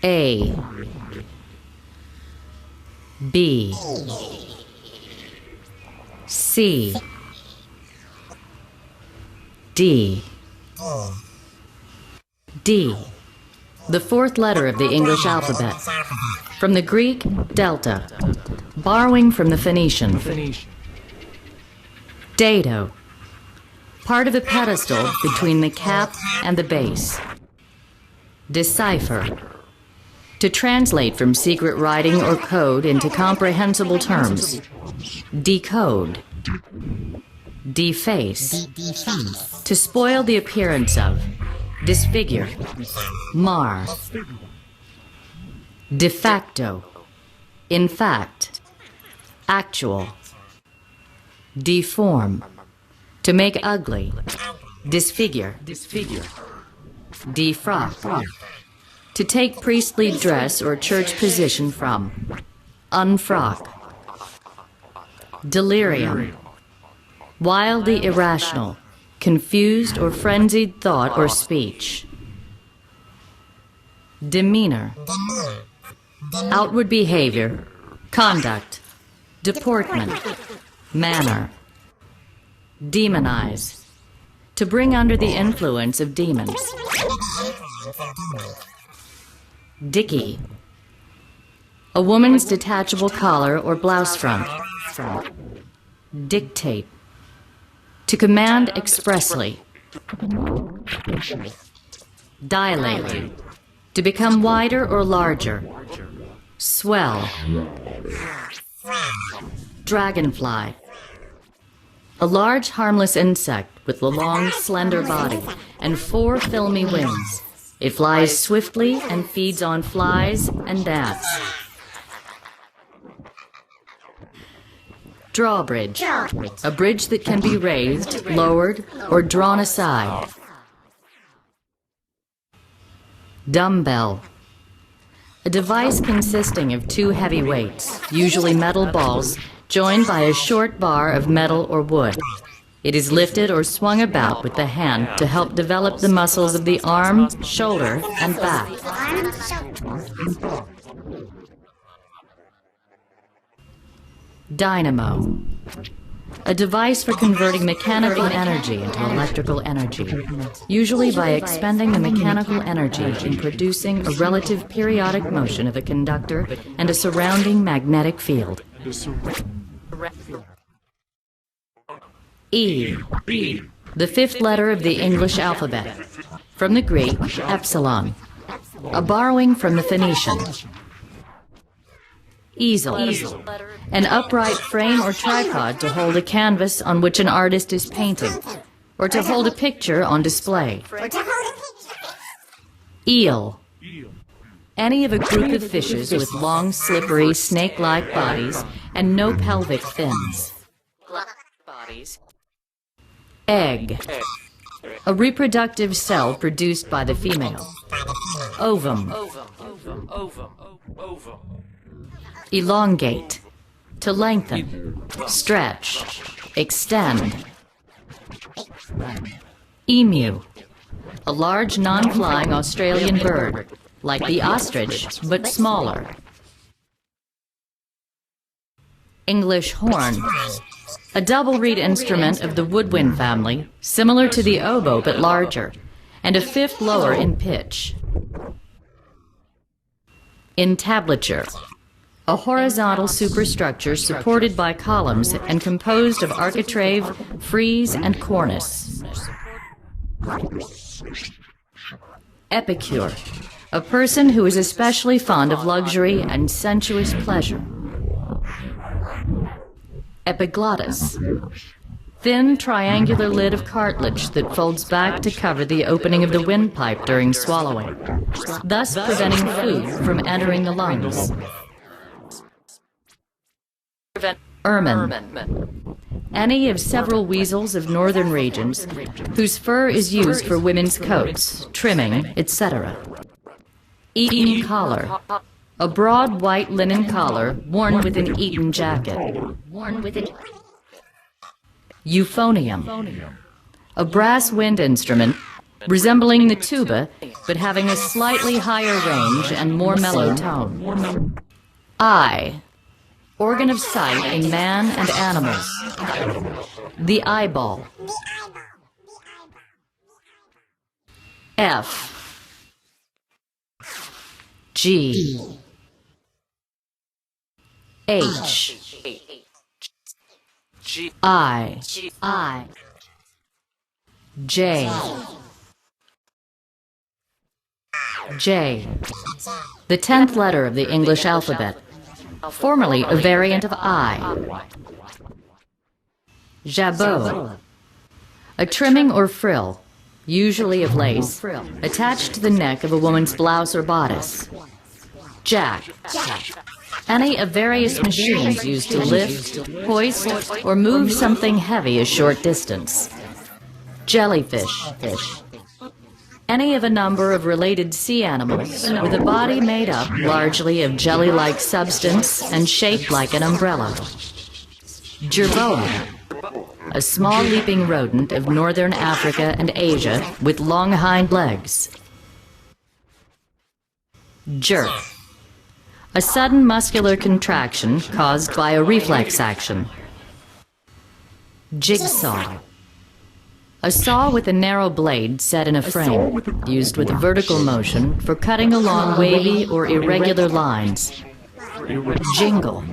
A, B, C, D. D, the fourth letter of the English alphabet. From the Greek, delta, borrowing from the Phoenician. Dado, part of a pedestal between the cap and the base. Decipher, to translate from secret writing or code into comprehensible terms. Decode. Deface, to spoil the appearance of. Disfigure. Mar. De facto. In fact. Actual. Deform, to make ugly. Disfigure. Defrock, to take priestly dress or church position from. Unfrock. Delirium, wildly irrational, confused or frenzied thought or speech. Demeanor, outward behavior, conduct, deportment, manner. Demonize, to bring under the influence of demons. Dicky, a woman's detachable collar or blouse front. Dictate, to command expressly. Dilate, to become wider or larger. Swell. Dragonfly, a large harmless insect with a long, slender body and 4 filmy wings. It flies swiftly and feeds on flies and gnats. Drawbridge, a bridge that can be raised, lowered, or drawn aside. Dumbbell, a device consisting of 2 heavy weights, usually metal balls, joined by a short bar of metal or wood. It is lifted or swung about with the hand to help develop the muscles of the arm, shoulder, and back. Dynamo, a device for converting mechanical energy into electrical energy, usually by expending the mechanical energy in producing a relative periodic motion of a conductor and a surrounding magnetic field. E, the 5th letter of the English alphabet. From the Greek, epsilon, a borrowing from the Phoenician. Easel, an upright frame or tripod to hold a canvas on which an artist is painting, or to hold a picture on display. Eel, any of a group of fishes with long, slippery, snake-like bodies and no pelvic fins. Egg, a reproductive cell produced by the female. Ovum, elongate, to lengthen, stretch, extend. Emu, a large non-flying Australian bird, like the ostrich, but smaller. English horn, a double reed instrument of the woodwind family, similar to the oboe but larger, and a 5th lower in pitch. Entablature, a horizontal superstructure supported by columns and composed of architrave, frieze, and cornice. Epicure, a person who is especially fond of luxury and sensuous pleasure. Epiglottis, thin triangular lid of cartilage that folds back to cover the opening of the windpipe during swallowing, thus preventing food from entering the lungs. Ermine, any of several weasels of northern regions whose fur is used for women's coats, trimming, etc. Eton collar, a broad white linen collar worn with an Eton jacket. Euphonium, a brass wind instrument resembling the tuba, but having a slightly higher range and more mellow tone. Eye, organ of sight in man and animals. The eyeball. F, G, H, I, J, J, the 10th letter of the English alphabet, formerly a variant of I. Jabot, a trimming or frill, usually of lace, attached to the neck of a woman's blouse or bodice. Jack, any of various machines used to lift, hoist, or move something heavy a short distance. Jellyfish, any of a number of related sea animals with a body made up largely of jelly-like substance and shaped like an umbrella. Jerboa, a small leaping rodent of northern Africa and Asia with long hind legs. Jerk, a sudden muscular contraction caused by a reflex action. Jigsaw, a saw with a narrow blade set in a frame, used with vertical motion for cutting along wavy or irregular lines. Jingle,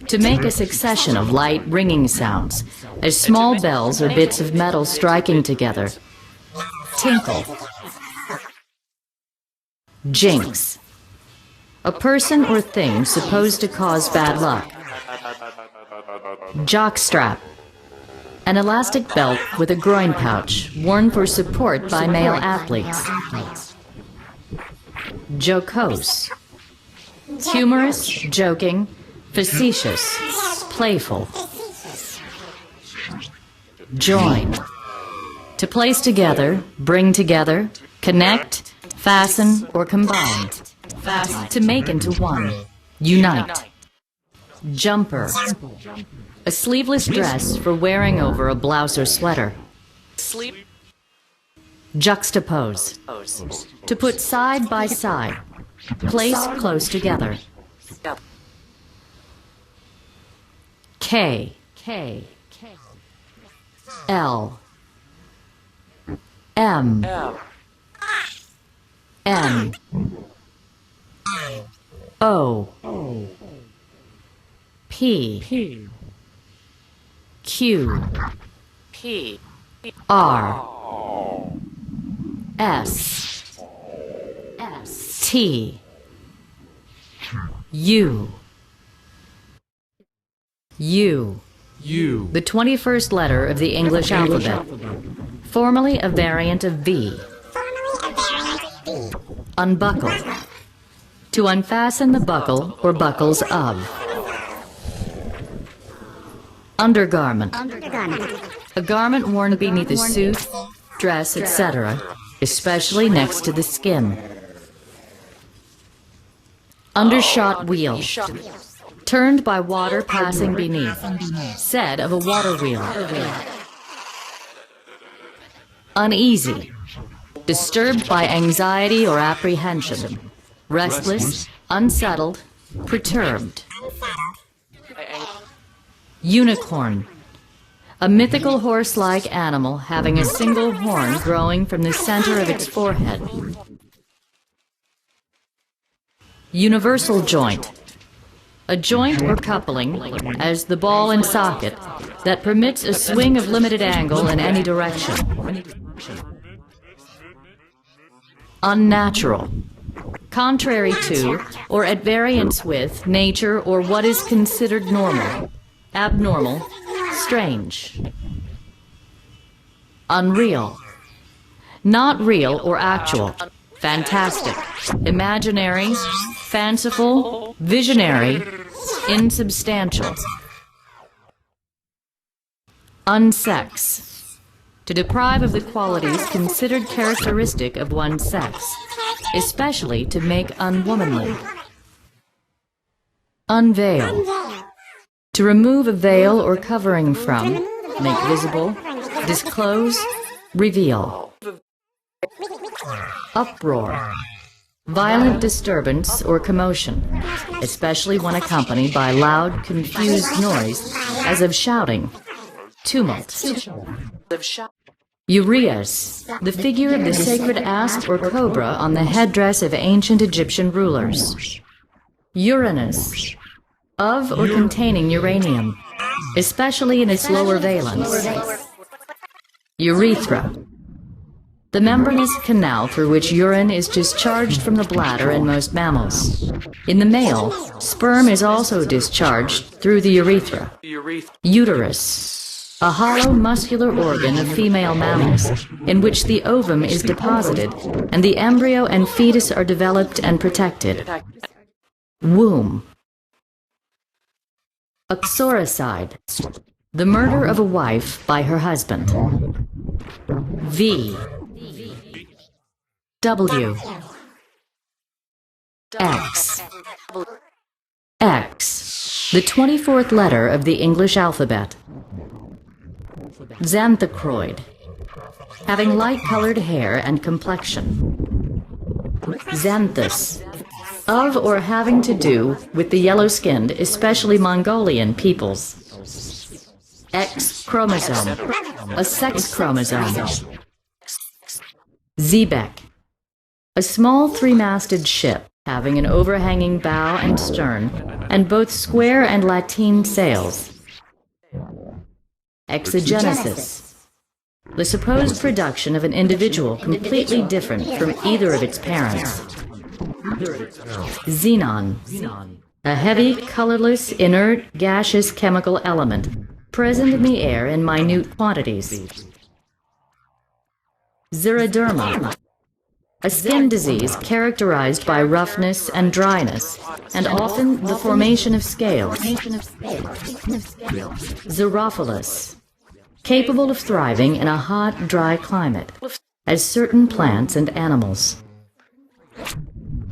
to make a succession of light ringing sounds, as small bells or bits of metal striking together. Tinkle. Jinx, a person or thing supposed to cause bad luck. Jockstrap, an elastic belt with a groin pouch worn for support by male athletes. Jocose, humorous, joking, facetious, playful. Join, to place together, bring together, connect, fasten, or combine. To make into one. Unite. Jumper, a sleeveless dress for wearing over a blouse or sweater. Juxtapose, to put side by side, place close together. K, L, M, N, O, P, Q, R, S, T, U, the 21st letter of the English alphabet, formerly a variant of V. Unbuckle, to unfasten the buckle or buckles of. Undergarment, a garment worn beneath a suit, dress, etc., especially next to the skin. Undershot wheel, turned by water passing beneath, said of a water wheel. Uneasy, disturbed by anxiety or apprehension, restless, unsettled, perturbed. Unicorn, a mythical horse-like animal having a single horn growing from the center of its forehead. Universal joint, a joint or coupling, as the ball and socket, that permits a swing of limited angle in any direction. Unnatural, contrary to or at variance with nature or what is considered normal, abnormal, strange. Unreal, not real or actual, fantastic, imaginary, fanciful, visionary, insubstantial. Unsex, to deprive of the qualities considered characteristic of one's sex, especially to make unwomanly. Unveil, to remove a veil or covering from, make visible, disclose, reveal. Uproar. Violent disturbance or commotion, especially when accompanied by loud, confused noise, as of shouting. Tumult. Uraeus, the figure of the sacred asp or cobra on the headdress of ancient Egyptian rulers. Uranus, of or containing uranium, especially in its lower valence. Urethra, the membranous canal through which urine is discharged from the bladder in most mammals. In the male, sperm is also discharged through the urethra. Uterus, a hollow muscular organ of female mammals, in which the ovum is deposited and the embryo and fetus are developed and protected. Womb. Uxoricide, the murder of a wife by her husband. V. W. X. X, the 24th letter of the English alphabet. Xanthocroid, having light-colored hair and complexion. Xanthus, of or having to do with the yellow-skinned, especially Mongolian peoples. X chromosome, a sex chromosome. Xebec, a small three-masted ship having an overhanging bow and stern, and both square and lateen sails. Exogenesis, the supposed production of an individual completely different from either of its parents. Xenon, a heavy, colorless, inert, gaseous chemical element, present in the air in minute quantities. Xeroderma, a skin disease characterized by roughness and dryness, and often the formation of scales. Xerophilus, capable of thriving in a hot, dry climate, as certain plants and animals.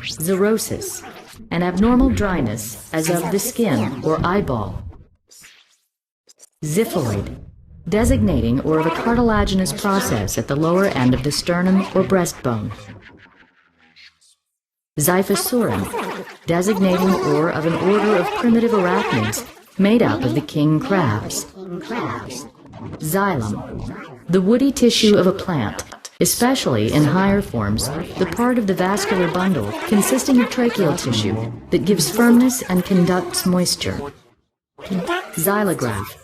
Xerosis, an abnormal dryness as of the skin or eyeball. Xiphoid, designating or of a cartilaginous process at the lower end of the sternum or breastbone. Xiphosaurine, designating or of an order of primitive arachnids made up of the king crabs. Xylem, the woody tissue of a plant, especially in higher forms, the part of the vascular bundle consisting of tracheal tissue that gives firmness and conducts moisture. Xylograph,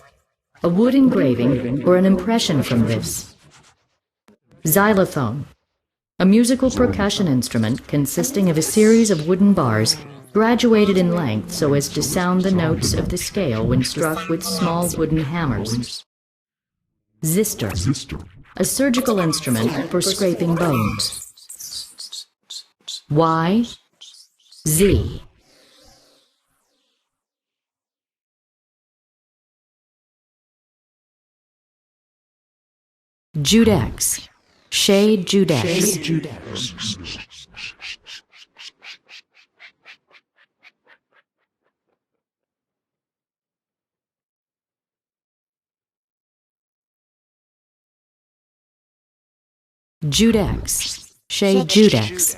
a wood engraving or an impression from this. Xylophone, a musical percussion instrument consisting of a series of wooden bars graduated in length so as to sound the notes of the scale when struck with small wooden hammers. Zister, a surgical instrument for scraping bones. Y. Z. Judex, shade Judex. Judex, shade Judex.